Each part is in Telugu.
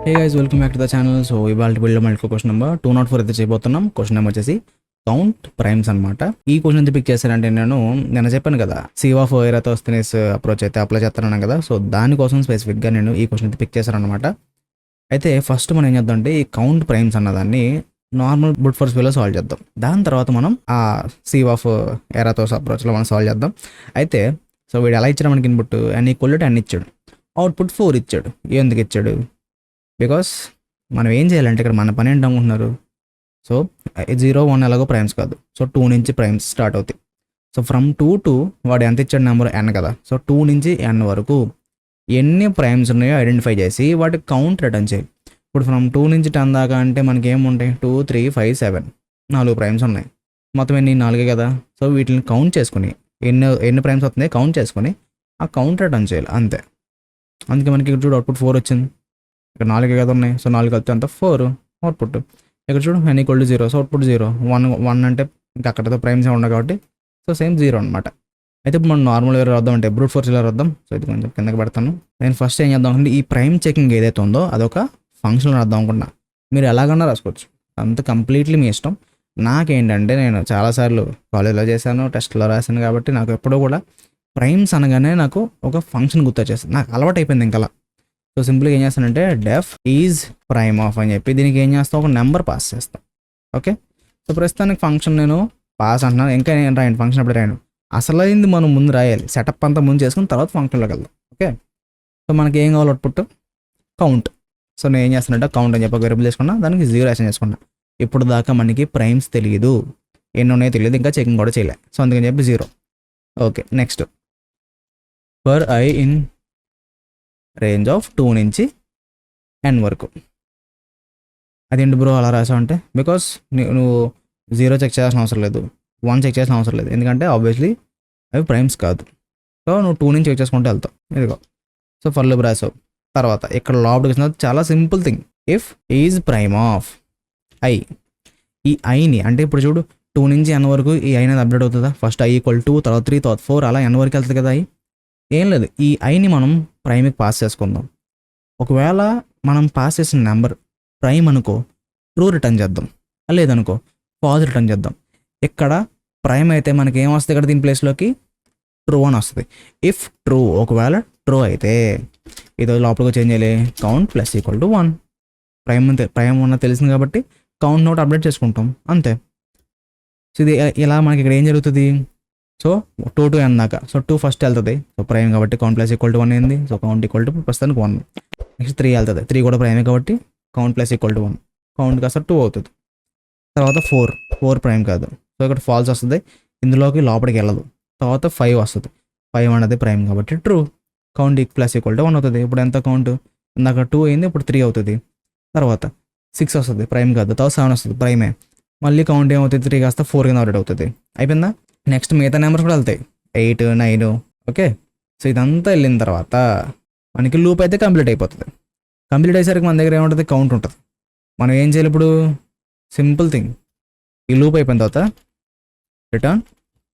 Hey guys, welcome back to the channel. So ఇవాళ వీడియో మళ్ళీ క్వశ్చన్ నెంబర్ 204 అయితే చేయబోతున్నాం. క్వశ్చన్ నెంబర్ వచ్చేసి కౌంట్ ప్రైమ్స్ అనమాట. ఈ క్వశ్చన్ ఎంత పిక్ చేశారంటే నేను చెప్పాను కదా, సీవ్ ఆఫ్ ఎరాతోస్థెనీస్ అప్రోచ్ అయితే అప్లై చేస్తాను కదా. సో దానికోసం స్పెసిఫిక్గా నేను ఈ క్వశ్చన్ అయితే పిక్ చేశానమాట. అయితే ఫస్ట్ మనం ఏం చేద్దాం అంటే ఈ కౌంట్ ప్రైమ్స్ అన్నదాన్ని నార్మల్ బ్రూట్ ఫోర్స్ వేలో సాల్వ్ చేద్దాం. దాని తర్వాత మనం ఆ సీవ్ ఆఫ్ ఎరాతోస్ అప్రోచ్లో మనం సాల్వ్ చేద్దాం. అయితే సో వీడు ఎలా ఇచ్చాడు మనకి ఇన్పుట్ n ఇచ్చాడు, అవుట్పుట్ 4 ఇచ్చాడు. ఎందుకు ఇచ్చాడు? బికాస్ మనం ఏం చేయాలంటే ఇక్కడ మన పని ఏంటి అనుకుంటున్నారు? సో 0, 1 ఎలాగో ప్రైమ్స్ కాదు. సో 2 నుంచి ప్రైమ్స్ స్టార్ట్ అవుతాయి. సో ఫ్రమ్ 2 to వాడు ఎంత ఇచ్చాడు నెంబర్ n కదా. సో 2 నుంచి n వరకు ఎన్ని ప్రైమ్స్ ఉన్నాయో ఐడెంటిఫై చేసి వాటి కౌంట్ రిటర్న్ చేయాలి. ఇప్పుడు ఫ్రమ్ 2 నుంచి 10 దాకా అంటే మనకి ఏముంటాయి? 2, 3, 5, 7 4 ప్రైమ్స్ ఉన్నాయి. మొత్తం ఎన్ని? 4 కదా. సో వీటిని కౌంట్ చేసుకుని ఎన్ని ప్రైమ్స్ వస్తున్నాయి కౌంట్ చేసుకుని ఆ కౌంట్ రిటర్న్ చేయాలి అంతే. అందుకే మనకి ఇక్కడ చూడు అవుట్పుట్ 4 వచ్చింది. ఇక్కడ 4 కదా ఉన్నాయి. సో 4 కలిపితే అంత 4 అవుట్పుట్. ఇక్కడ చూడు n=0. So output 0. 1 అంటే ఇంకా అక్కడతో ప్రైమ్స్ ఉండవు కాబట్టి సో సేమ్ 0 అనమాట. అయితే ఇప్పుడు మనం నార్మల్ వేరే రాద్దాం అంటే బ్రూట్ ఫోర్స్ ఇలా రాద్దాం. సో ఇది కొంచెం కిందకి పెడతాను. నేను ఫస్ట్ ఏం చేద్దాం అంటే ఈ ప్రైమ్ చెకింగ్ ఏదైతే ఉందో అదొక ఫంక్షన్ రాద్దాం అనుకున్నా. మీరు ఎలాగన్నా రాసుకోవచ్చు, అంత కంప్లీట్లీ మీ ఇష్టం. నాకేంటంటే నేను చాలాసార్లు కాలేజ్లో చేశాను, టెస్ట్లో రాశాను కాబట్టి నాకు ఎప్పుడూ కూడా ప్రైమ్స్ అనగానే నాకు ఒక ఫంక్షన్ గుర్తొచ్చేస్తుంది. నాకు అలవాటు అయిపోయింది ఇంకా. సో సింపుల్గా ఏం చేస్తానంటే డెఫ్ ఈజ్ ప్రైమ్ ఆఫ్ అని చెప్పి దీనికి ఏం చేస్తాం, ఒక నెంబర్ పాస్ చేస్తాం. ఓకే, సో ప్రస్తుతానికి ఫంక్షన్ నేను పాస్ అంటున్నాను. ఇంకా నేను రాయండి ఫంక్షన్ అప్పుడు రాయను. అసలైంది మనం ముందు రాయాలి, సెటప్ అంతా ముందు చేసుకుని తర్వాత ఫంక్షన్లోకి వెళ్దాం. ఓకే, సో మనకి ఏం కావాలి అవుట్పుట్? కౌంట్. సో నేను ఏం చేస్తానంటే కౌంట్ అని చెప్పి వేరియబుల్ చేసుకున్నా, దానికి 0 యాక్షన్ చేసుకున్నా. ఇప్పుడు దాకా మనకి ప్రైమ్స్ తెలియదు, ఎన్ని ఉన్నాయో తెలియదు, ఇంకా చెకింగ్ కూడా చేయలే. సో అందుకని చెప్పి 0. Okay, next for I in range of 2 నుంచి n వరకు. అదేంటి బ్రో అలా రాసావు అంటే, బికాస్ నువ్వు 0 చెక్ చేయాల్సిన అవసరం లేదు, 1 చెక్ చేయాల్సిన అవసరం లేదు, ఎందుకంటే ఆబ్వియస్లీ అవి ప్రైమ్స్ కాదు. సో నువ్వు 2 నుంచి చెక్ చేసుకుంటే వెళ్తావు. ఇదిగో సో ఫర్ లూప్ రాసావు. తర్వాత ఇక్కడ లోపలికి వచ్చిన చాలా simple thing, if is prime of I. ఈ ఐని అంటే ఇప్పుడు చూడు 2 నుంచి n వరకు ఈ ఐ అనేది అప్డేట్ అవుతుందా? ఫస్ట్ i=2, తర్వాత 3, తర్వాత 4 అలా n వరకు వెళ్తుంది కదా. ఐ ఏం లేదు, ఈ ఐని మనం ప్రైమ్కి పాస్ చేసుకుందాం. ఒకవేళ మనం పాస్ చేసిన నెంబర్ ప్రైమ్ అనుకో, ట్రూ రిటర్న్ చేద్దాం. లేదనుకో ఫాల్స్ రిటర్న్ చేద్దాం. ఇక్కడ ప్రైమ్ అయితే మనకి ఏం వస్తుంది? ఇక్కడ దీని ప్లేస్లోకి ట్రూ అని వస్తుంది. ఇఫ్ ట్రూ, ఒకవేళ ట్రూ అయితే ఇది లోపలికి చేంజ్ చేయాలి, కౌంట్ +=1. ప్రైమ్ ఉన్న తెలిసింది కాబట్టి కౌంట్ నోట్ అప్డేట్ చేసుకుంటాం అంతే. సో ఇది ఇలా మనకి ఇక్కడ ఏం జరుగుతుంది? సో 2 to n దాకా. సో 2 ఫస్ట్ వెళ్తుంది, సో ప్రైమ్ కాబట్టి కౌంట్ +=1 అయింది. సో కౌంట్ ప్రస్తుతానికి 1. నెక్స్ట్ 3 వెళ్తుంది, 3 కూడా ప్రైమే కాబట్టి కౌంట్ +=1. కౌంట్ కాస్త 2 అవుతుంది. తర్వాత 4 ప్రైమ్ కాదు, సో ఇక్కడ ఫాల్స్ వస్తుంది, ఇందులోకి లోపలికి వెళ్ళదు. తర్వాత 5 వస్తుంది, 5 అనేది ప్రైమ్ కాబట్టి ట్రూ. కౌంట్ +=1 అవుతుంది. ఇప్పుడు ఎంత కౌంట్? ఇందాక 2 అయింది, ఇప్పుడు 3 అవుతుంది. తర్వాత 6 వస్తుంది, ప్రైమ్ కాదు. తర్వాత 7 వస్తుంది, ప్రైమే. మళ్ళీ కౌంట్ ఏమవుతుంది? 3 కాస్త 4 కింద అప్డేట్ అవుతుంది. అయిపోయిందా? నెక్స్ట్ మిగతా నెంబర్స్ కూడా వెళ్తాయి, 8, 9. ఓకే, సో ఇదంతా వెళ్ళిన తర్వాత మనకి లూప్ అయితే కంప్లీట్ అయిపోతుంది. కంప్లీట్ అయ్యేసరికి మన దగ్గర ఏముంటుంది? కౌంట్ ఉంటుంది. మనం ఏం చేయాలి ఇప్పుడు? సింపుల్ థింగ్, ఈ లూప్ అయిపోయిన తర్వాత రిటర్న్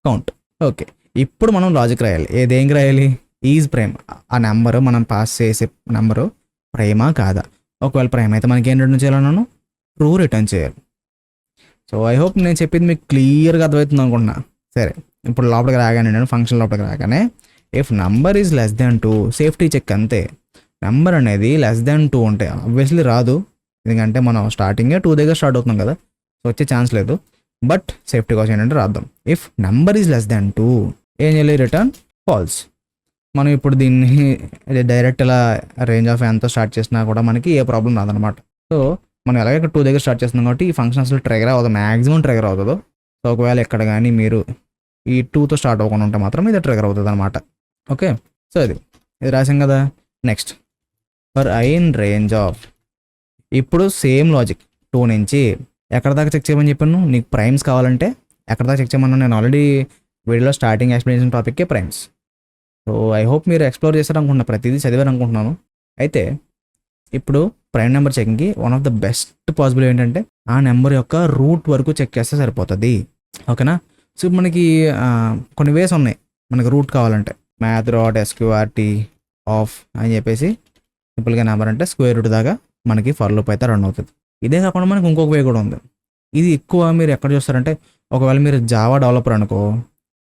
కౌంట్. ఓకే, ఇప్పుడు మనం లాజిక్ రాయాలి. ఏదేం రాయాలి? Is prime. ఆ నెంబరు మనం పాస్ చేసే నెంబరు ప్రైమా కాదా? ఒకవేళ ప్రైమ్ అయితే మనకి ఏం రిటర్న్ చేయాలన్నాను? ట్రూ రిటర్న్ చేయాలి. సో ఐ హోప్ నేను చెప్పింది మీకు క్లియర్గా అర్థమవుతుంది అనుకుంటున్నా. సరే, ఇప్పుడు లోపలికి రాగానే నేను ఫంక్షన్ లోపలికి రాగానే if number is <2, safety check అంతే. నెంబర్ అనేది <2 ఉంటే ఆబ్వియస్లీ రాదు, ఎందుకంటే మనం స్టార్టింగే 2 దగ్గర స్టార్ట్ అవుతున్నాం కదా. సో వచ్చే ఛాన్స్ లేదు. బట్ సేఫ్టీ కోసం ఏంటంటే రాద్దాం. ఇఫ్ నెంబర్ ఈజ్ <2 ఏం చేయాలి? Return falls. మనం ఇప్పుడు దీన్ని డైరెక్ట్ ఇలా రేంజ్ ఆఫ్ ఎంతో స్టార్ట్ చేసినా కూడా మనకి ఏ ప్రాబ్లం రాదనమాట. సో మనం ఎలాగ 2 దగ్గర స్టార్ట్ చేస్తున్నాం కాబట్టి ఈ ఫంక్షన్ అసలు ట్రిగర్ అవుతుంది, మ్యాక్సిమం ట్రిగర్ అవుతుందో. సో ఒకవేళ ఎక్కడ కానీ మీరు ఈ 2తో స్టార్ట్ అవ్వకుండా ఉంటే మాత్రం ఇది ట్రిగర్ అవుతుంది అనమాట. ఓకే, సో ఇది రాసాం కదా. Next for I in range of, ఇప్పుడు సేమ్ లాజిక్ 2 నుంచి ఎక్కడ దాకా చెక్ చేయమని చెప్పాను? నీకు ప్రైమ్స్ కావాలంటే ఎక్కడ దాకా చెక్ చేయమన్నా? నేను ఆల్రెడీ వీడియోలో స్టార్టింగ్ ఎక్స్ప్లెనేషన్ టాపిక్కే ప్రైమ్స్. సో ఐ హోప్ మీరు ఎక్స్ప్లోర్ చేశారనుకుంటున్నా, ప్రతిదీ చదివారు అనుకుంటున్నాను. అయితే ఇప్పుడు ప్రైమ్ నెంబర్ చెకింగ్కి one of the best possible ఏంటంటే ఆ నెంబర్ యొక్క రూట్ వరకు చెక్ చేస్తే సరిపోతుంది. ఓకేనా? సో మనకి కొన్ని వేస్ ఉన్నాయి మనకి రూట్ కావాలంటే. math.sqrt ఆఫ్ అని చెప్పేసి సింపుల్గా నెంబర్ అంటే స్క్వేర్ రూట్ దాకా మనకి ఫర్ లూప్ అయితే రన్ అవుతుంది. ఇదే కాకుండా మనకి ఇంకొక వే కూడా ఉంది. ఇది ఎక్కువ మీరు ఎక్కడ చూస్తారంటే, ఒకవేళ మీరు జావా డెవలపర్ అనుకో,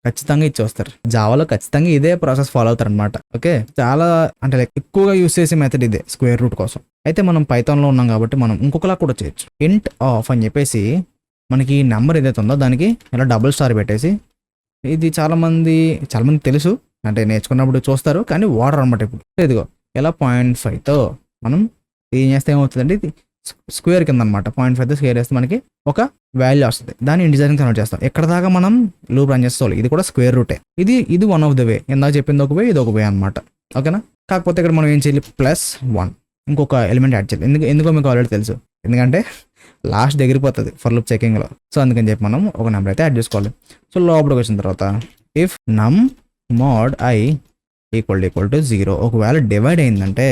ఖచ్చితంగా ఇచ్చి వస్తారు. జావాలో ఖచ్చితంగా ఇదే ప్రాసెస్ ఫాలో అవుతారు అనమాట. ఓకే, చాలా అంటే లైక్ ఎక్కువగా యూస్ చేసే మెథడ్ ఇదే స్క్వేర్ రూట్ కోసం. అయితే మనం పైథాన్లో ఉన్నాం కాబట్టి మనం ఇంకొకలా కూడా చేయొచ్చు. ఇంట్ ఆఫ్ అని చెప్పేసి మనకి నెంబర్ ఏదైతే ఉందో దానికి ఇలా డబుల్ స్టార్ పెట్టేసి, ఇది చాలామంది తెలుసు, అంటే నేర్చుకున్నప్పుడు చూస్తారు కానీ వాడరు అనమాట. ఇప్పుడు ఇదిగో ఇలా 0.5తో మనం ఏం చేస్తే ఏమవుతుందంటే, ఇది స్క్వేర్ కింద అనమాట. 0.5తో స్క్వేర్ వేస్తే మనకి ఒక వాల్యూ వస్తుంది. దాన్ని ఇంటిజర్ని కన్వర్ట్ చేస్తాం. ఎక్కడ దాకా మనం లూప్ రన్ చేస్తాం. ఇది కూడా స్క్వేర్ రూటే. ఇది వన్ ఆఫ్ ద వే. ఇందాక చెప్పింది ఒక వే, ఇది ఒక వే అనమాట. ఓకేనా? కాకపోతే ఇక్కడ మనం ఏం చేయాలి, +1 ఇంకొక ఎలిమెంట్ యాడ్ చేయాలి. ఎందుకో మీకు ఆల్రెడీ తెలుసు, ఎందుకంటే లాస్ట్ దగ్గరిపోతుంది ఫర్ లూప్ చెకింగ్లో. సో అందుకని చెప్పి మనం ఒక నెంబర్ అయితే యాడ్ చేసుకోవాలి. సో లోపలికి వచ్చిన తర్వాత ఇఫ్ నమ్ మోడ్ i = 0 ఒకవేళ డివైడ్ అయిందంటే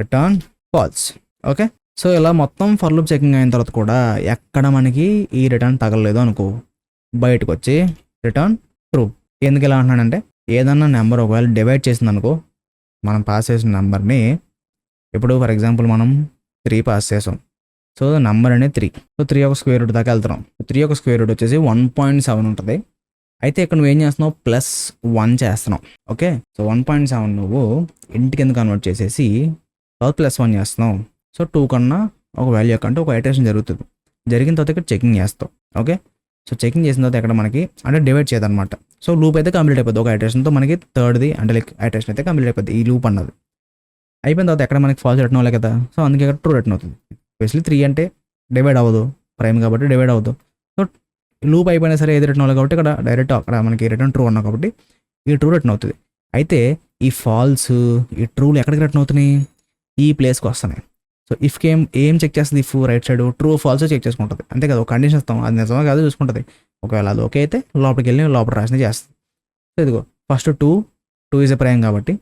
రిటర్న్ ఫాల్స్. ఓకే, సో ఇలా మొత్తం ఫర్ లూప్ చెకింగ్ అయిన తర్వాత కూడా ఎక్కడ మనకి ఈ రిటర్న్ తగలలేదు అనుకో, బయటకు వచ్చి రిటర్న్ ట్రూ. ఎందుకు ఇలా అంటున్నానంటే, ఏదన్నా నెంబర్ ఒకవేళ డివైడ్ చేసింది అనుకో, మనం పాస్ చేసిన నెంబర్ని, ఇప్పుడు ఫర్ ఎగ్జాంపుల్ మనం 3 పాస్ చేసాం. సో నెంబర్ అనేది 3. సో 3 యొక్క స్క్వేర్ రూట్ దాకా వెళ్తున్నాం. 3 యొక్క స్క్వేర్ రూట్ వచ్చేసి 1.7 ఉంటుంది. అయితే ఇక్కడ నువ్వు ఏం చేస్తున్నావు, +1 చేస్తున్నావు. ఓకే, సో 1.7 నువ్వు ఇంటికి ఎందుకు కన్వర్ట్ చేసేసి తర్వాత +1 చేస్తున్నావు. సో 2 కన్నా ఒక వాల్యూ కంటే ఒక ఐటరేషన్ జరుగుతుంది. జరిగిన తర్వాత ఇక్కడ చెకింగ్ చేస్తావు. ఓకే, సో చెకింగ్ చేసిన తర్వాత ఇక్కడ మనకి అంటే డివైడ్ చేయదన్నమాట. సో లూప్ అయితే కంప్లీట్ అయిపోద్ది. ఒక ఐటరేషన్తో మనకి థర్డ్ది అంటే లైక్ ఐటరేషన్ అయితే కంప్లీట్ అయిపోద్ది ఈ లూప్ అన్నది. అయిపోయిన తర్వాత ఎక్కడ మనకి ఫాల్స్ రిటర్న్ అవ్వాలి కదా, సో అందుకే ఇక్కడ ట్రూ రిటర్న్ అవుతుంది. స్పెషల్లీ 3 అంటే డివైడ్ అవ్వదు, ప్రైమ్ కాబట్టి డివైడ్ అవ్వదు. సో లూప్ అయిపోయినా సరే ఏది రిటర్న్ అవ్వాలి కాబట్టి ఇక్కడ డైరెక్ట్ అక్కడ మనకి రిటర్న్ ట్రూ అన్నా కాబట్టి ఈ ట్రూ రిటర్న్ అవుతుంది. అయితే ఈ ఫాల్స్ ఈ ట్రూలు ఎక్కడికి రిటర్న్ అవుతున్నాయి, ఈ ప్లేస్కి వస్తున్నాయి. సో ఇఫ్కి ఏం చెక్ చేస్తుంది, if right side true false check చేసుకుంటుంది. అంతే కదా, ఒక కండిషన్ ఇస్తాం, అది నిజమా కాదు చూసుకుంటుంది. ఒకవేళ అది ఓకే అయితే లోపలికి వెళ్ళి లోపల రాసిన చేస్తుంది. సో ఇదిగో ఫస్ట్ 2 ఈజ్ ఎ ప్రైమ్ కాబట్టి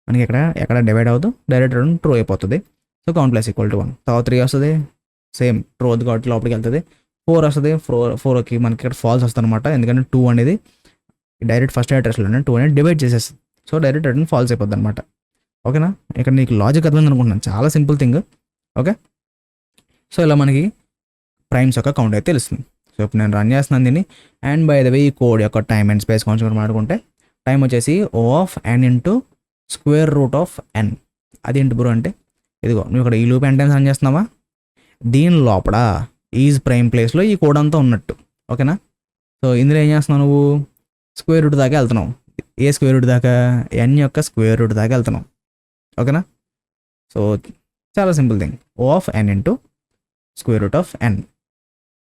మనకి ఎక్కడ డివైడ్ అవ్వదు, డైరెక్ట్ రిటర్న్ ట్రూ అయిపోతుంది. So count plus = 1. తర్వాత 3 వస్తుంది, సేమ్ ట్రూ అవుతుంది కాబట్టి లోపలికి వెళ్తుంది. 4 వస్తుంది, 4కి మనకి ఇక్కడ ఫాల్స్ వస్తుంది అనమాట. ఎందుకంటే 2 అనేది డైరెక్ట్ ఫస్ట్ అడ్రస్లోనే 2 అనేది డివైడ్ చేసేస్తుంది. సో డైరెక్ట్ రిటర్న్ ఫాల్స్ అయిపోద్ది అనమాట. ఓకేనా, ఇక్కడ నీకు లాజిక్ అర్థమైంది అనుకుంటున్నాను, చాలా సింపుల్ థింగ్. ఓకే, సో ఇలా మనకి ప్రైమ్స్ యొక్క కౌంట్ అయితే తెలుస్తుంది. సో ఇప్పుడు నేను రన్ చేస్తున్నాను దీన్ని. అండ్ బై ద వే ఈ కోడ్ యొక్క టైమ్ అండ్ స్పేస్ కాన్సెప్ట్ మాట్లాడుకుంటే, టైం వచ్చేసి O(n) × √n. అదేంటి బ్రో అంటే, ఇదిగో నువ్వు ఇక్కడ ఈ లూప్ n టైమ్స్ రన్ చేస్తున్నావా, దీని లోపల ఈజ్ ప్రైమ్ ప్లేస్లో ఈ కోడ్ అంతా ఉన్నట్టు. ఓకేనా, సో ఇందులో ఏం చేస్తున్నావు, నువ్వు స్క్వేర్ రూట్ దాకా వెళ్తున్నావు. ఏ స్క్వేర్ రూట్ దాకా, n యొక్క స్క్వేర్ రూట్ దాకా వెళ్తున్నావు. ఓకేనా, సో చాలా సింపుల్ థింగ్. O(n) × √n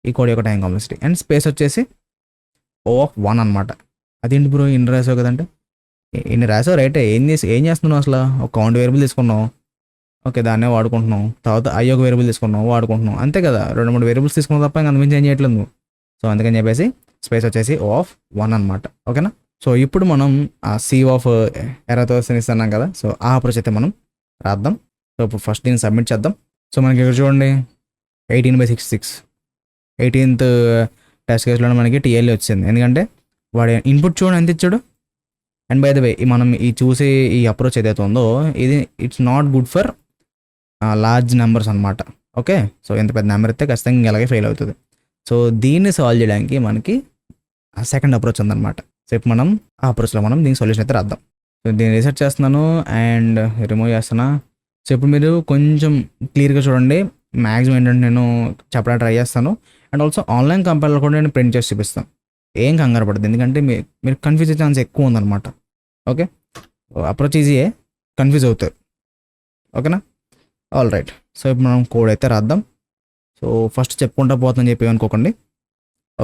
ఈ కోడ్ యొక్క టైం కాంప్లెక్సిటీ. అండ్ స్పేస్ వచ్చేసి O(1) అనమాట. అదేంటి బ్రో ఇన్ని రాసావు కదంటే, ఇన్ని రాసావు రైటే, ఏం చేస్తున్నావు అసలు, ఒక కౌంట్ వేరియబుల్ తీసుకున్నావు. ఓకే, దాన్నే వాడుకుంటున్నావు. తర్వాత i ఒక వేరియబుల్ తీసుకున్నావు, వాడుకుంటున్నావు. అంతే కదా, 2-3 వేరియబుల్స్ తీసుకున్నావు తప్ప ఇంకా అంతమించి ఏం చేయట్లేదు నువ్వు. సో అందుకని చెప్పేసి స్పేస్ వచ్చేసి O(1) అనమాట. ఓకేనా, సో ఇప్పుడు మనం ఆ C(error) ఇస్తున్నాం కదా, సో ఆ అప్రోచ్ అయితే మనం రాద్దాం. సో ఇప్పుడు ఫస్ట్ దీన్ని సబ్మిట్ చేద్దాం. సో మనకి ఇక్కడ చూడండి 18/66 18th టెస్ట్ కేసులో మనకి TLA వచ్చింది. ఎందుకంటే వాడు ఇన్పుట్ చూడండి ఎంత ఇచ్చాడు. అండ్ బై ద వే మనం ఈ చూసే ఈ అప్రోచ్ ఏదైతే ఉందో ఇది it's not good for large numbers అనమాట. ఓకే, సో ఎంత పెద్ద నెంబర్ అయితే ఖచ్చితంగా ఇలాగే ఫెయిల్ అవుతుంది. సో దీన్ని సాల్వ్ చేయడానికి మనకి ఆ సెకండ్ అప్రోచ్ ఉందన్నమాట. సో ఇప్పుడు మనం ఆ అప్రోచ్లో మనం దీనికి సొల్యూషన్ అయితే రాద్దాం. సో దీన్ని రీసెర్చ్ చేస్తున్నాను అండ్ రిమూవ్ చేస్తున్నా. సో ఇప్పుడు మీరు కొంచెం క్లియర్గా చూడండి. మ్యాక్సిమం ఏంటంటే నేను చెప్పడానికి ట్రై చేస్తాను. అండ్ ఆల్సో ఆన్లైన్ కంపైలర్ కూడా నేను ప్రింట్ చేసి చూపిస్తాను. ఏం కంగారు పడదు, ఎందుకంటే మీరు కన్ఫ్యూజ్ అయ్యే ఛాన్స్ ఎక్కువ ఉందన్నమాట. ఓకే, అప్రోచ్ ఈజీయే, కన్ఫ్యూజ్ అవుతారు. ఓకేనా, ఆల్ రైట్. సో ఇప్పుడు మనం కోడ్ అయితే రాద్దాం. సో ఫస్ట్ చెప్పుకుంటా పోతుందని చెప్పి అనుకోకండి.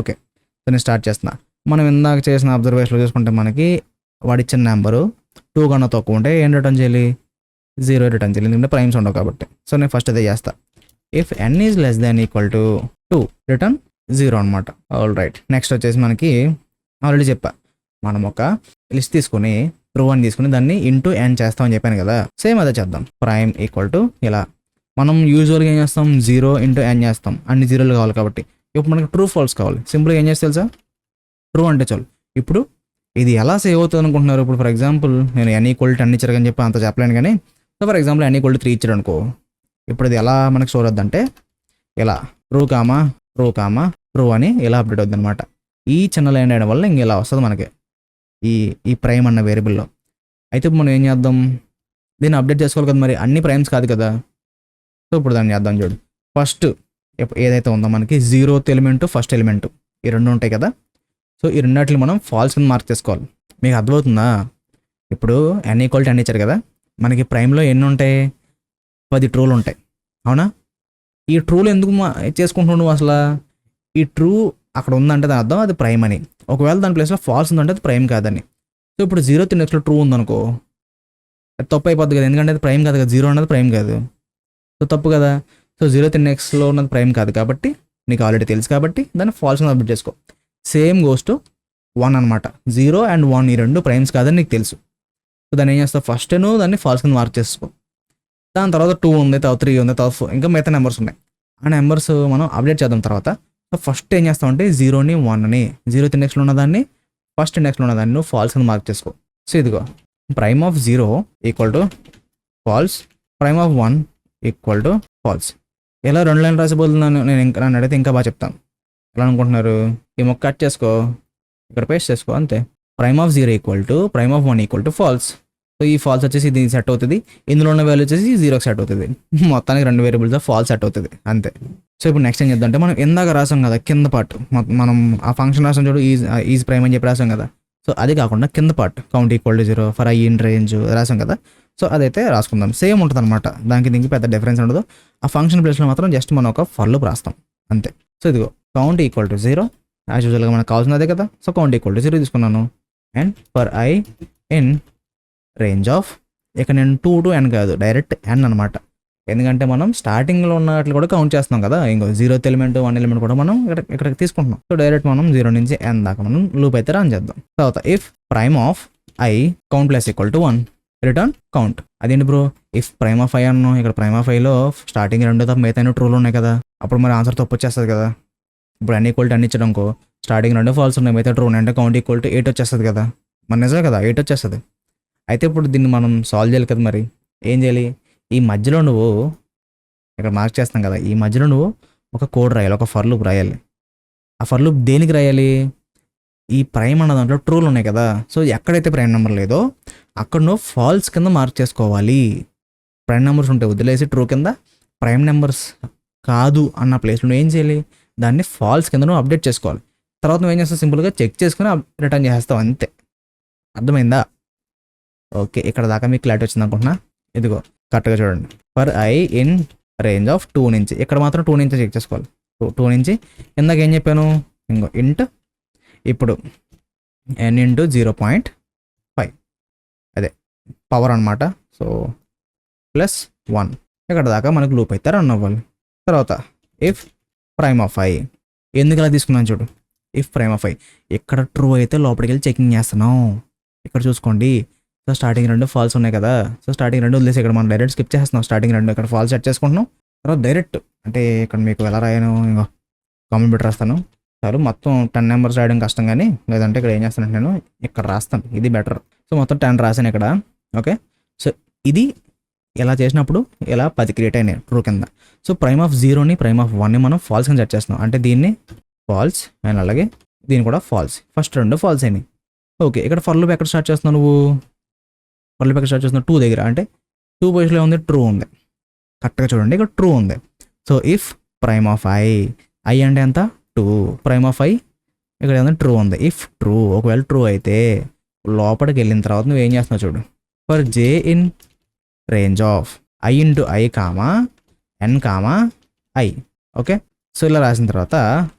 ఓకే, సో నేను స్టార్ట్ చేస్తున్నా. మనం ఇందాక చేసిన అబ్జర్వేషన్లో చూసుకుంటే మనకి వాడిచ్చిన నెంబరు 2 కన్నా తక్కువ ఉంటే ఏం రిటర్న్ చేయాలి, 0 రిటర్న్ చేయాలి, ఎందుకంటే ప్రైమ్స్ ఉండవు కాబట్టి. సో నేను ఫస్ట్ అదే చేస్తా. If n is less than equal to 2 return 0 అనమాట. All right. నెక్స్ట్ వచ్చేసి మనకి ఆల్రెడీ చెప్పా, మనం ఒక లిస్ట్ తీసుకుని ట్రూ అని తీసుకుని దాన్ని ఇంటూ n చేస్తామని చెప్పాను కదా, సేమ్ అదే చేద్దాం. ప్రైమ్ ఈక్వల్ టు ఇలా మనం యూజువల్గా ఏం చేస్తాం, 0 × n చేస్తాం, అన్ని జీరోలు కావాలి కాబట్టి. ఇప్పుడు మనకి ట్రూ ఫాల్స్ కావాలి. సింపుల్గా ఏం చేస్తే తెలుసా, ట్రూ అంటే చాలు. ఇప్పుడు ఇది ఎలా సేవ్ అవుతుంది అనుకుంటున్నారు. ఇప్పుడు ఫర్ ఎగ్జాంపుల్ నేను n = 10 ఇచ్చారు అని చెప్పి అంత చెప్పలేను కానీ, సో ఫర్ ఎగ్జాంపుల్ n = 3 ఇచ్చాడు అనుకో, ఇప్పుడు ఇది ఎలా మనకు స్టోర్ అవుద్దంటే ఇలా ట్రూ ట్రూ అని ఇలా అప్డేట్ అవుద్ది అనమాట. ఈ చిన్న లైన్ వేయడం వల్ల ఇంక ఇలా వస్తుంది మనకి ఈ ఈ ప్రైమ్ అన్న వేరియబుల్లో. అయితే ఇప్పుడు మనం ఏం చేద్దాం, దీన్ని అప్డేట్ చేసుకోవాలి కదా, మరి అన్ని ప్రైమ్స్ కాదు కదా. సో ఇప్పుడు దాన్ని చేద్దాం చూడు. ఫస్ట్ ఏదైతే ఉందో మనకి 0th ఎలిమెంట్ ఫస్ట్ ఎలిమెంట్ ఈ రెండు ఉంటాయి కదా. సో ఈ రెండాటిని మనం ఫాల్స్ కింద మార్క్ చేసుకోవాలి. మీకు అర్థమవుతుందా? ఇప్పుడు n=10 ఇచ్చారు కదా, మనకి ప్రైమ్లో ఎన్ని ఉంటాయి, 10 ట్రూలు ఉంటాయి అవునా. ఈ ట్రూలు ఎందుకు చేసుకుంటున్నావు నువ్వు అసలు? ఈ ట్రూ అక్కడ ఉందంటే దాని అర్థం అది ప్రైమ్ అని. ఒకవేళ దాని ప్లేస్లో ఫాల్స్ ఉందంటే అది ప్రైమ్ కాదని. సో ఇప్పుడు 0th ఇండెక్స్లో ట్రూ ఉందనుకో, అది తప్పు అయిపోద్ది కదా, ఎందుకంటే అది ప్రైమ్ కాదు కదా, 0 అన్నది ప్రైమ్ కాదు. సో తప్పు కదా. సో 0th ఇండెక్స్లో ఉన్నది ప్రైమ్ కాదు కాబట్టి నీకు ఆల్రెడీ తెలుసు కాబట్టి దాన్ని ఫాల్స్ కింద అప్డేట్ చేసుకో. సేమ్ గోస్ టు 1 అనమాట. 0 and 1 ఈ రెండు ప్రైమ్స్ కాదని నీకు తెలుసు. సో దాన్ని ఏం చేస్తావు, ఫస్ట్ నువ్వు దాన్ని ఫాల్స్ కింద మార్క్ చేసుకో. దాని తర్వాత 2 ఉంది, తర్వాత 3 ఉంది, తర్వాత 4 ఇంకా మిగతా నెంబర్స్ ఉన్నాయి. ఆ నెంబర్స్ మనం అప్డేట్ చేద్దాం తర్వాత. సో ఫస్ట్ ఏం చేస్తామంటే 0ని 1ని 0th ఇండెక్స్లో ఉన్నదాన్ని ఫస్ట్ ఇండెక్స్లో ఉన్నదాన్ని నువ్వు ఫాల్స్ కింద మార్క్ చేసుకో. సో ఇదిగో prime of 0 equal to falls, prime of 1 equal to falls. ఇలా 2 లైన్లు రాసిపోతున్నాను నేను. ఇంకా నన్ను అడిగితే ఇంకా బాగా చెప్తాను. ఎలా అనుకుంటున్నారు? ఈ మొక్క కట్ చేసుకో, ఇక్కడ పేస్ట్ చేసుకో, అంతే. Prime of 0 equal to prime of 1 equal to falls. So ఈ ఫాల్స్ వచ్చేసి దీనికి సెట్ అవుతుంది, ఇందులో ఉన్న వాల్యూ వచ్చేసి 0కి సెట్ అవుతుంది. మొత్తానికి 2 వేరియబుల్స్ ఫాల్స్ సెట్ అవుతుంది అంతే. సో ఇప్పుడు నెక్స్ట్ ఏం చేద్దాం అంటే, మనం ఇందాక రాసాం కదా కింద పార్ట్, మనం ఆ ఫంక్షన్ రాసాం చూడు, ఈజ్ ప్రైమ్ అని చెప్పి రాసాం కదా. సో అది కాకుండా కింద part count equal to 0 for i in range రాసాం కదా. సో అదైతే రాసుకుందాం. సేమ్ ఉంటుంది అనమాట, దానికి దీనికి పెద్ద డిఫరెన్స్ ఉండదు. ఆ ఫంక్షన్ ప్లేస్లో మాత్రం జస్ట్ మనం ఒక ఫర్ లూప్ రాస్తాం అంతే. సో ఇదిగో కౌంట్ ఈక్వల్ టు 0 యాజ్ యూజువల్గా మనకు కావాల్సింది అదే కదా. సో కౌంట్ ఈక్వల్ టు 0 తీసుకున్నాను. And for i in range of, ఇక్కడ నేను 2 to n కాదు, డైరెక్ట్ n అనమాట. ఎందుకంటే మనం స్టార్టింగ్లో ఉన్నట్లు కూడా కౌంట్ చేస్తున్నాం కదా. ఇంకో 0th ఎలిమెంట్ 1 ఎలిమెంట్ కూడా మనం ఇక్కడికి తీసుకుంటున్నాం. సో డైరెక్ట్ మనం 0 నుంచి n దాకా మనం లూప్ అయితే రన్ చేద్దాం. తర్వాత if prime of i count plus equal to 1 return count. అదేంటి bro, if prime of i అన్నాం, ఇక్కడ ప్రైమ్ ఆఫ్ iలో స్టార్టింగ్ 2 తప్ప మిగతా ట్రూలు ఉన్నాయి కదా, అప్పుడు మరి ఆన్సర్ తప్పు వచ్చేస్తుంది కదా. ఇప్పుడు n ఈక్వల్ టు n ఇచ్చడం అనుకో, స్టార్టింగ్ 2 ఫాల్స్ ఉన్నాయి, మిగతా ట్రూ ఉన్నాయి అంటే కౌంట్ ఈక్వల్ టు 8 వచ్చేస్తుంది కదా. మన నిజమే కదా, 8 వచ్చేస్తుంది. అయితే ఇప్పుడు దీన్ని మనం సాల్వ్ చేయాలి కదా. మరి ఏం చేయాలి, ఈ మధ్యలో నువ్వు ఇక్కడ మార్క్ చేస్తాం కదా, ఈ మధ్యలో నువ్వు ఒక కోడ్ రాయాలి, ఒక ఫర్ లూప్ రాయాలి. ఆ ఫర్ లూప్ దేనికి రాయాలి, ఈ ప్రైమ్ అన్న దాంట్లో ట్రూలు ఉన్నాయి కదా. సో ఎక్కడైతే ప్రైమ్ నెంబర్ లేదో అక్కడ నువ్వు ఫాల్స్ కింద మార్క్ చేసుకోవాలి. ప్రైమ్ నెంబర్స్ ఉంటే వదిలేసి ట్రూ కింద, ప్రైమ్ నెంబర్స్ కాదు అన్న ప్లేస్లో నువ్వు ఏం చేయాలి, దాన్ని ఫాల్స్ కింద నువ్వు అప్డేట్ చేసుకోవాలి. తర్వాత నువ్వు ఏం చేస్తావు, సింపుల్గా చెక్ చేసుకుని రిటర్న్ చేస్తావు అంతే. అర్థమైందా? ఓకే, ఇక్కడ దాకా మీకు క్లారిటీ వచ్చింది అనుకుంటున్నా. ఇదిగో కరెక్ట్గా చూడండి. For i in range of 2 నుంచి, ఇక్కడ మాత్రం 2 నుంచి చెక్ చేసుకోవాలి. 2 నుంచి ఇందాక ఏం చెప్పాను, ఇంకో ఇంట్ ఇప్పుడు n ఇంటూ 0.5 అదే పవర్ అనమాట. సో ప్లస్ 1 ఇక్కడ దాకా మనకు లూప్ అయితే రన్ అవ్వాలి. తర్వాత ఇఫ్ ప్రైమ్ ఆఫ్ i, ఎందుకు అలా తీసుకున్నాను చూడు, ఇఫ్ ప్రైమ్ ఆఫ్ i ఇక్కడ ట్రూ అయితే లోపలికి వెళ్ళి చెకింగ్ చేస్తున్నాం. ఇక్కడ చూసుకోండి. సో స్టార్టింగ్ 2 ఫాల్స్ ఉన్నాయి కదా. సో స్టార్టింగ్ 2 వదిలేసి ఇక్కడ మనం డైరెక్ట్ స్కిప్ చేస్తున్నాం. స్టార్టింగ్ 2 ఇక్కడ ఫాల్స్ సెట్ చేసుకుంటున్నాం. తర్వాత డైరెక్ట్ అంటే ఇక్కడ మీకు ఎలా రాయను, ఇంకో కామెంట్ పెట్టి రాస్తాను చాలు. మొత్తం 10 నెంబర్స్ రాయడం కష్టం, కానీ లేదంటే ఇక్కడ ఏం చేస్తానంటే నేను ఇక్కడ రాస్తాను, ఇది బెటర్. సో మొత్తం 10 రాసాను ఇక్కడ. ఓకే, సో ఇది ఇలా చేసినప్పుడు ఇలా 10 క్రియేట్ అయినాయి ట్రూ కింద. సో ప్రైమ్ ఆఫ్ 0ని ప్రైమ్ ఆఫ్ 1ని మనం ఫాల్స్ కింద సెట్ చేస్తున్నాం. అంటే దీన్ని ఫాల్స్ అండ్ అలాగే దీన్ని కూడా ఫాల్స్. ఫస్ట్ 2 ఫాల్స్ అయినాయి. ఓకే, ఇక్కడ ఫర్ లూప్ ఎక్కడ స్టార్ట్ చేస్తున్నావు నువ్వు, ఫర్ లూప్ ఎక్కడ స్టార్ట్ చేస్తున్నావు 2 దగ్గర. అంటే 2 పొజిషన్లో ఉంది, ట్రూ ఉంది. కరెక్ట్గా చూడండి, ఇక్కడ ట్రూ ఉంది. So if prime of i అంటే ఎంత 2, ప్రైమ్ ఆఫ్ i ఇక్కడ ఏదైనా ట్రూ ఉంది. ఇఫ్ ట్రూ, ఒకవేళ ట్రూ అయితే లోపలికి వెళ్ళిన తర్వాత నువ్వు ఏం చేస్తున్నావు చూడు, for j in range of i into i comma n comma i. Okay, so ఇలా రాసిన తర్వాత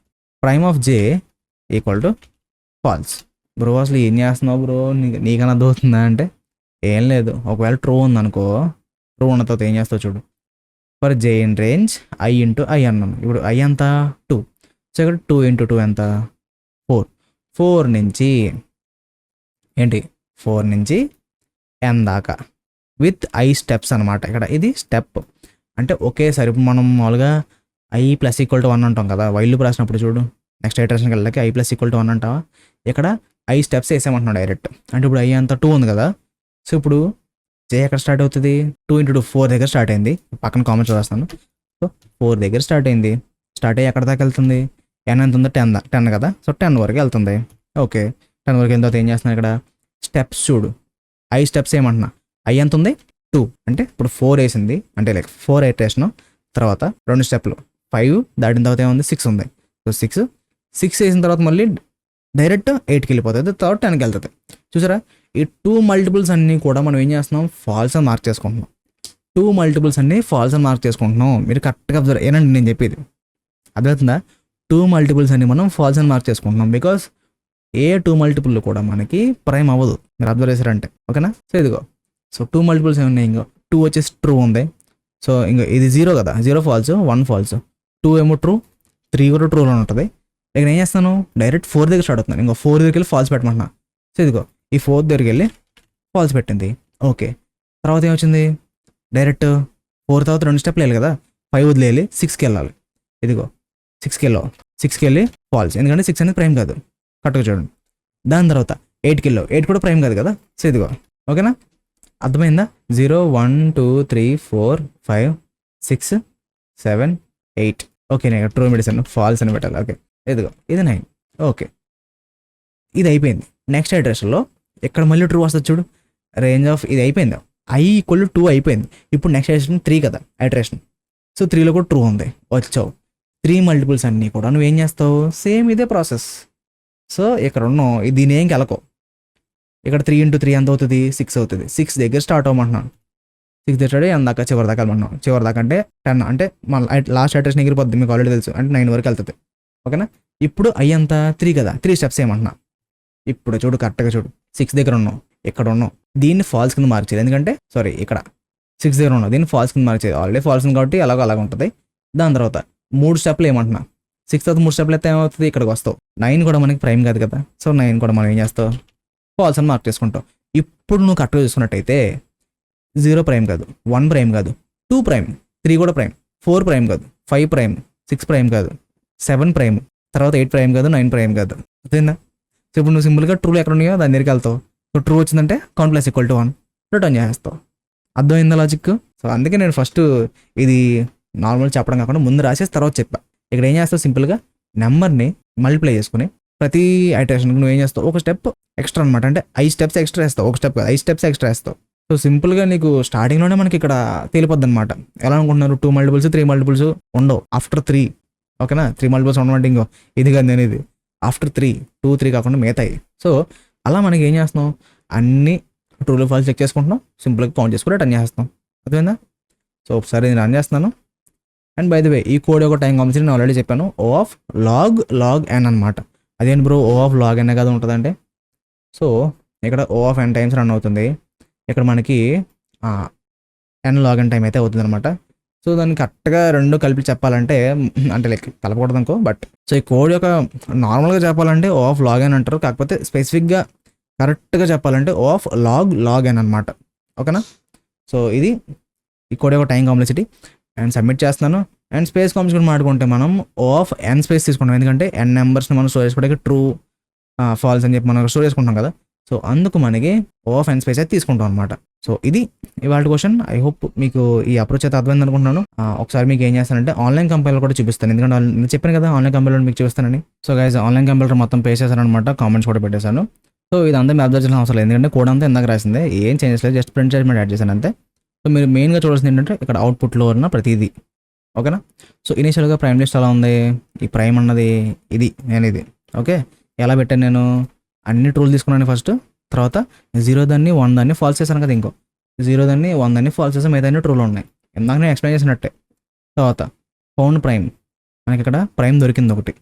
prime of j equal to falls. Bro అసలు ఏం చేస్తున్నావు బ్రో, నీకన్నా అర్థమవుతుందా అంటే ఏం లేదు. ఒకవేళ ట్రూ ఉందనుకో, ట్రూ ఉన్న తర్వాత ఏం చేస్తావు చూడు, for j in range i into i అన్నాను. ఇప్పుడు i ఎంత 2. సో ఇక్కడ 2 ఇంటూ 2 ఎంత 4. 4 నుంచి ఏంటి 4 నుంచి n దాకా విత్ i స్టెప్స్ అనమాట. ఇక్కడ ఇది స్టెప్ అంటే ఒకేసారి. ఇప్పుడు మనం మామూలుగా i ప్లస్ ఈక్వల్ టు 1 అంటాం కదా, వైల్ లూప్ రాసినప్పుడు చూడు, నెక్స్ట్ ఐటరేషన్కి వెళ్ళాక i ప్లస్ ఈక్వల్ టు 1 అంటావా. ఇక్కడ i స్టెప్స్ వేసామంటున్నాం డైరెక్ట్. అంటే ఇప్పుడు i అంతా 2 ఉంది కదా. సో ఇప్పుడు జే ఎక్కడ స్టార్ట్ అవుతుంది? 2 ఇంటూ 2 4 దగ్గర స్టార్ట్ అయింది. పక్కన కామెంట్స్ రాస్తాను. సో 4 దగ్గర స్టార్ట్ అయింది. స్టార్ట్ అయ్యి ఎక్కడ దాకా వెళ్తుంది? ఎన్ ఎంత ఉందో 10 కదా. సో 10 వరకు వెళ్తుంది. ఓకే, 10 వరకు వెళ్ళిన తర్వాత ఏం చేస్తున్నాను ఇక్కడ? స్టెప్స్ చూడు, ఐ స్టెప్స్ ఏమంటున్నా? ఐ ఎంత ఉంది? 2. అంటే ఇప్పుడు 4 వేసింది, అంటే లైక్ 4 ఎయిటేషన్. తర్వాత 2 స్టెప్లు 5 దాటిన తర్వాత ఏముంది? 6 ఉంది. సో 6 వేసిన తర్వాత మళ్ళీ డైరెక్ట్ 8కి వెళ్ళిపోతుంది, తర్వాత 10కి వెళ్తుంది. చూసారా, ఈ 2 మల్టిపుల్స్ అన్నీ కూడా మనం ఏం చేస్తున్నాం? ఫాల్స్ అని మార్క్ చేసుకుంటున్నాం. 2 మల్టిపుల్స్ అన్నీ ఫాల్స్ అని మార్క్ చేసుకుంటున్నాం. మీరు కరెక్ట్గా అబ్జర్వ్ ఏనండి నేను చెప్పేది అర్థమవుతుందా? 2 మల్టిపుల్స్ అన్ని మనం ఫాల్స్ అని మార్క్ చేసుకుంటున్నాం. బికాస్ ఏ 2 మల్టిపుల్ కూడా మనకి ప్రైమ్ అవ్వదు. మీరు అబ్జర్వ్ చేశారంటే, ఓకేనా? సో ఇదిగో, సో 2 మల్టిపుల్స్ ఏమున్నాయి? ఇంకో 2 వచ్చేసి ట్రూ ఉంది. సో ఇంకో ఇది 0 కదా, 0 ఫాల్స్, 1 ఫాల్స్, 2 ఏమో ట్రూ, 3 కూడా ట్రూలో ఉంటుంది. ఇక్కడ ఏం చేస్తాను? డైరెక్ట్ 4 దగ్గర స్టార్ట్ అవుతున్నాను. ఇంకో 4 దగ్గరికి వెళ్ళి ఫాల్స్ పెట్టమంటున్నా. సో ఇదిగో ఈ 4 దగ్గరికి వెళ్ళి ఫాల్స్ పెట్టింది. ఓకే, తర్వాత ఏమొచ్చింది? డైరెక్ట్ 4 తర్వాత 2 స్టెప్లు వెళ్ళాలి కదా, 5 వదిలేయాలి, 6కి వెళ్ళాలి. ఇదిగో 6కి వెళ్ళి ఫాల్స్, ఎందుకంటే 6 అనేది ప్రైమ్ కాదు. కరెక్ట్గా చూడండి. దాని తర్వాత 8కి వెళ్ళావు, 8 కూడా ప్రైమ్ కాదు కదా. సో ఇదిగో, ఓకేనా? అర్థమైందా? 0 1 2 3 4 5 6 7 8. ఓకే, నేను ట్రూ మెడిసిన్ ఫాల్స్ అని పెట్టాలి. ఓకే, ఇదిగో ఇది 9. ఓకే, ఇది అయిపోయింది. నెక్స్ట్ ఐటరేషన్లో ఇక్కడ మళ్ళీ ట్రూ వస్తుంది చూడు. రేంజ్ ఆఫ్ ఇది అయిపోయింది, ఐ ఈక్వల్ 2 అయిపోయింది. ఇప్పుడు నెక్స్ట్ ఐటరేషన్ 3 కదా ఐటరేషన్. సో 3లో కూడా ట్రూ ఉంది, వచ్చావు. 3 మల్టిపుల్స్ అన్నీ కూడా నువ్వేం చేస్తావు? సేమ్ ఇదే ప్రాసెస్. సో ఇక్కడ ఉన్నావు, దీని ఏం కలకో. ఇక్కడ 3 ఇంటూ 3 ఎంత అవుతుంది? 6 అవుతుంది. 6 దగ్గర స్టార్ట్ అవ్వమంటున్నాను. 6 దగ్గర స్టార్ట్ ఎందాక చివరి దాకా వెళ్ళమంటున్నాను. చివరి దాకా అంటే 10, అంటే మళ్ళీ లాస్ట్ ఐటరేషన్ ఎగిరిపోద్ది, మీకు ఆల్రెడీ తెలుసు. అంటే 9 వరకు వెళ్తుంది. ఓకేనా? ఇప్పుడు ఐ ఎంత? 3 కదా, 3 స్టెప్స్ ఏమంటున్నా? ఇప్పుడు చూడు, కరెక్ట్గా చూడు. 6 దగ్గర ఉన్నావు, ఇక్కడ ఉన్నావు. దీన్ని ఫాల్స్ కింద మార్క్ చేయాలి, ఎందుకంటే సారీ ఇక్కడ 6 దగ్గర ఉన్నావు, దీన్ని ఫాల్స్ కింద మార్క్ చేయాలి. ఆల్రెడీ ఫాల్స్ ఉంది కాబట్టి అలాగ ఉంటుంది. దాని తర్వాత 3 స్టెప్లు ఏమంటున్నా? 6 తర్వాత 3 స్టెప్లు అయితే ఏమవుతుంది? ఇక్కడికి వస్తావు. 9 కూడా మనకి ప్రైమ్ కాదు కదా. సో 9 కూడా మనం ఏం చేస్తావు? ఫాల్స్ అని మార్క్ చేసుకుంటావు. ఇప్పుడు నువ్వు కరెక్ట్గా చూసుకున్నట్టయితే 0 ప్రైమ్ కాదు, 1 ప్రైమ్ కాదు, 2 ప్రైమ్, 3 కూడా ప్రైమ్, 4 ప్రైమ్ కాదు, 5 ప్రైమ్, 6 ప్రైమ్ కాదు, 7 ప్రైమ్, తర్వాత 8 ప్రైమ్ కాదు, 9 ప్రైమ్ కాదు. అర్థమైందా? సో ఇప్పుడు నువ్వు సింపుల్గా ట్రూలు ఎక్కడ ఉన్నాయో దాని దగ్గరికి వెళ్తావు. సో ట్రూ వచ్చిందంటే count plus equal to 1 return చేస్తావు. అర్థమైందా లాజిక్? సో అందుకే నేను ఫస్ట్ ఇది నార్మల్ చెప్పడం కాకుండా ముందు రాసేసి తర్వాత చెప్పా. ఇక్కడ ఏం చేస్తావు? సింపుల్గా నెంబర్ని మల్టిప్లై చేసుకుని ప్రతి ఐటరేషన్కి నువ్వు ఏం చేస్తావు? ఒక స్టెప్ ఎక్స్ట్రా అనమాట. అంటే 5 స్టెప్స్ ఎక్స్ట్రా వేస్తావు, ఒక స్టెప్ కాదు, 5 స్టెప్స్ ఎక్స్ట్రా వేస్తావు. సో సింపుల్గా నీకు స్టార్టింగ్లోనే మనకి ఇక్కడ తేలిపోద్ది అనమాట. ఎలా అనుకుంటున్నారు? 2 మల్టిపుల్స్ 3 మల్టిపుల్స్ ఉండవు ఆఫ్టర్ 3. ఓకేనా? 3 మల్టిపుల్స్ ఉండమంటే ఇంకో ఇది కాదు నేను ఇది ఆఫ్టర్ 3, 2 3 కాకుండా మిగతాయి. సో అలా మనకి ఏం చేస్తున్నాం? అన్ని ట్రూలు ఫాల్స్ చెక్ చేసుకుంటున్నాం, సింపుల్గా కౌంట్ చేసుకుని రిటర్న్ చేస్తాం. అర్థమైందా? సో ఒకసారి నేను రన్ చేస్తున్నాను. అండ్ బై ద వే ఈ కోడ్ యొక్క టైం కాంప్లెక్సిటీ నేను ఆల్రెడీ చెప్పాను, O ఆఫ్ log n అనమాట. అదేంటి bro O of log n కదా ఉంటుందంటే, సో ఇక్కడ O of n times run అవుతుంది. ఇక్కడ మనకి n log n టైం అయితే అవుతుంది అనమాట. సో దాన్ని కరెక్ట్గా రెండు కలిపి చెప్పాలంటే, అంటే లైక్ కలపకూడదు అనుకో, బట్ సో ఈ కోడ్ యొక్క నార్మల్గా చెప్పాలంటే O ఆఫ్ log n అంటారు. కాకపోతే స్పెసిఫిక్గా కరెక్ట్గా చెప్పాలంటే O ఆఫ్ log n అనమాట. ఓకేనా? సో ఇది ఈ కోడ్ యొక్క టైం కాంప్లెక్సిటీ. అండ్ సబ్మిట్ చేస్తున్నాను. అండ్ స్పేస్ కాంప్లెక్సిటీ మాట్లాడుకుంటే మనం O ఆఫ్ n స్పేస్ తీసుకుంటాం, ఎందుకంటే n నెంబర్స్ని మనం స్టోర్ చేసుకోవడానికి ట్రూ ఫాల్స్ అని చెప్పి మనం స్టోర్ చేసుకుంటాం కదా. సో అందుకు మనకి O ఆఫ్ n స్పేస్ అయితే తీసుకుంటాం అనమాట. సో ఇది ఇవాళ క్వశ్చన్. ఐ హోప్ మీకు ఈ అప్రోచ్ అయితే అర్థమైంది అనుకుంటున్నాను. ఒకసారి మీకు ఏం చేస్తానంటే ఆన్లైన్ కంపైలర్ కూడా చూపిస్తాను, ఎందుకంటే నేను చెప్పాను కదా ఆన్లైన్ కంపైలర్ మీకు చూపిస్తానని. సో గైస్ ఆన్లైన్ కంపైలర్ మొత్తం పే చేశాను అనమాట, కామెంట్స్ కూడా పెట్టేశాను. సో ఇదంతా మీరు అబ్జర్వ్ చేసిన అవసరం లేదు, ఎందుకంటే కోడ్ అంతా ఇందాక రాసిందే, ఏం చేంజెస్ లేదు, జస్ట్ ప్రింట్ స్టేట్మెంట్ యాడ్ చేశాను అంతే. సో మీరు మెయిన్గా చూడాల్సింది ఏంటంటే ఇక్కడ అవుట్పుట్లో ఉన్న ప్రతిదీ. ఓకేనా? సో ఇనిషియల్గా ప్రైమ్ లిస్ట్ ఎలా ఉంది? ఈ ప్రైమ్ అన్నది ఇది, నేను ఇది ఓకే ఎలా పెట్టాను? నేను అన్ని ట్రూలు తీసుకున్నాను ఫస్ట్, తర్వాత 0 దాన్ని 1 దాన్ని ఫాల్స్ చేశాను కదా, ఇంకో 0 దాన్ని 1 దాన్ని ఫాల్స్ చేసాను, మిగతా ట్రూలు ఉన్నాయి. ఇందాక నేను ఎక్స్ప్లెయిన్ చేసినట్టే. తర్వాత ఫౌండ్ ప్రైమ్, మనకి ఇక్కడ ప్రైమ్ దొరికింది ఒకటి,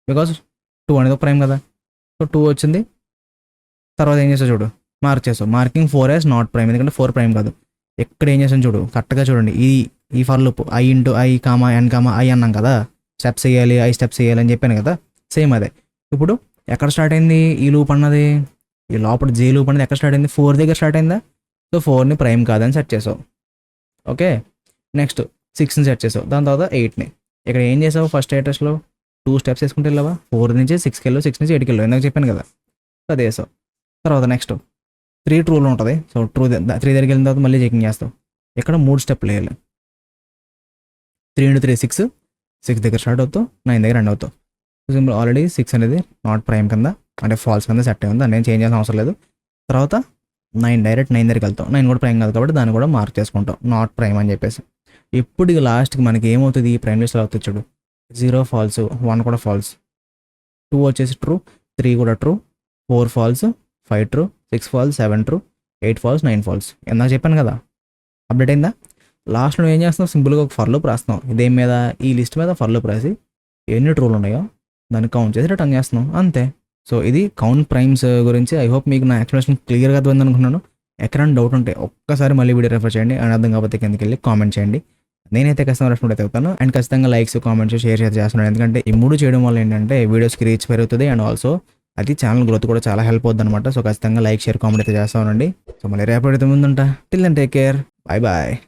బికాజ్ 2 అనేది ఒక ప్రైమ్ కదా. సో 2 వచ్చింది. తర్వాత ఏం చేసావు చూడు, మార్క్ చేసావు, మార్కింగ్ 4 యాజ్ నాట్ ప్రైమ్, ఎందుకంటే 4 ప్రైమ్ కాదు. ఎక్కడ ఏం చేసాను చూడు, కరెక్ట్గా చూడండి. ఈ for loop I into I comma N comma I అన్నాం కదా, స్టెప్స్ వేయాలి, I స్టెప్స్ వేయాలి అని చెప్పాను కదా, సేమ్ అదే. ఇప్పుడు ఎక్కడ స్టార్ట్ అయింది ఈ లూప్ అన్నది? ఈ లోపల J లూప్ అనేది ఎక్కడ స్టార్ట్ అయింది? 4 దగ్గర స్టార్ట్ అయిందా? సో 4ని ప్రైమ్ కాదని సెట్ చేసావు. ఓకే, నెక్స్ట్ 6ని సెట్ చేసావు, దాని తర్వాత 8ని. ఇక్కడ ఏం చేసావు? ఫస్ట్ ఐటరేషన్లో 2 స్టెప్స్ వేసుకుంటే వెళ్ళావా, 4 నుంచి 6కి వెళ్ళు, 6 నుంచి 8కి వెళ్ళు, ఎందుకు చెప్పాను కదా, అది వేసావు. తర్వాత నెక్స్ట్ 3 ట్రూలో ఉంటుంది. సో 3 దగ్గరికి వెళ్ళిన తర్వాత మళ్ళీ చెకింగ్ చేస్తావు. ఇక్కడ 3 స్టెప్లు వేయాలి. 3 × 3 6, 6 దగ్గర స్టార్ట్ అవుతావు, 9 దగ్గర ఎండ్ అవుతావు. సింపుల్. ఆల్రెడీ 6 అనేది నాట్ ప్రైమ్ కింద అంటే ఫాల్స్ కింద సెట్ అయి ఉంది, దాన్ని ఏం చేంజ్ చేయాల్సిన అవసరం లేదు. తర్వాత 9 డైరెక్ట్ 9 దగ్గరికి వెళ్తావు. 9 కూడా ప్రైమ్ కాదు కాబట్టి దాన్ని కూడా మార్క్ చేసుకుంటావు నాట్ ప్రైమ్ అని చెప్పేసి. ఇప్పుడు ఇక లాస్ట్కి మనకి ఏమవుతుంది, ఈ ప్రైమ్ లిస్ట్లో అవుతుంది చూడు, 0 ఫాల్స్, 1 కూడా ఫాల్స్, 2 వచ్చేసి ట్రూ, 3 కూడా true, 4 false, 5 true, 6 false, 7 true, 8 false, 9 false. ఇందాక చెప్పాను కదా, అప్డేట్ అయిందా? లాస్ట్లో నువ్వు ఏం చేస్తున్నావు, సింపుల్గా ఒక ఫర్ లూప్ రాస్తున్నావు. ఇదేం మీద, ఈ లిస్ట్ మీద ఫర్ లూప్ రాసి ఎన్ని ట్రూలు ఉన్నాయో దాన్ని కౌంట్ చేసి రిటర్న్ చేస్తున్నావు, అంతే. సో ఇది కౌంట్ ప్రైమ్స్ గురించి. ఐ హోప్ మీకు నా ఎక్స్ప్లెనేషన్ క్లియర్గా అర్థమైంది అనుకున్నాను. ఎక్కడైనా డౌట్ ఉంటే ఒక్కసారి మళ్ళీ వీడియో రెఫర్ చేయండి, అండ్ అర్థం కాకపోతే కిందకి వెళ్ళి కామెంట్ చేయండి. నేనైతే ఖచ్చితంగా రెస్పాండ్ అయితే అవుతాను. అండ్ ఖచ్చితంగా లైక్స్, కామెంట్స్, షేర్ చేస్తున్నాను. ఎందుకంటే ఈ 3 చేయడం వల్ల ఏంటంటే వీడియోస్కి రీచ్ పెరుగుతుంది, అండ్ ఆల్సో అది ఛానల్ గ్రోత్ కూడా చాలా హెల్ప్ అవుతుంది అనమాట. సో ఖచ్చితంగా లైక్, షేర్, కామెంట్ అయితే చేస్తానండి. సో మళ్ళీ రేపటి ముందుంటా. Till then take care, bye bye.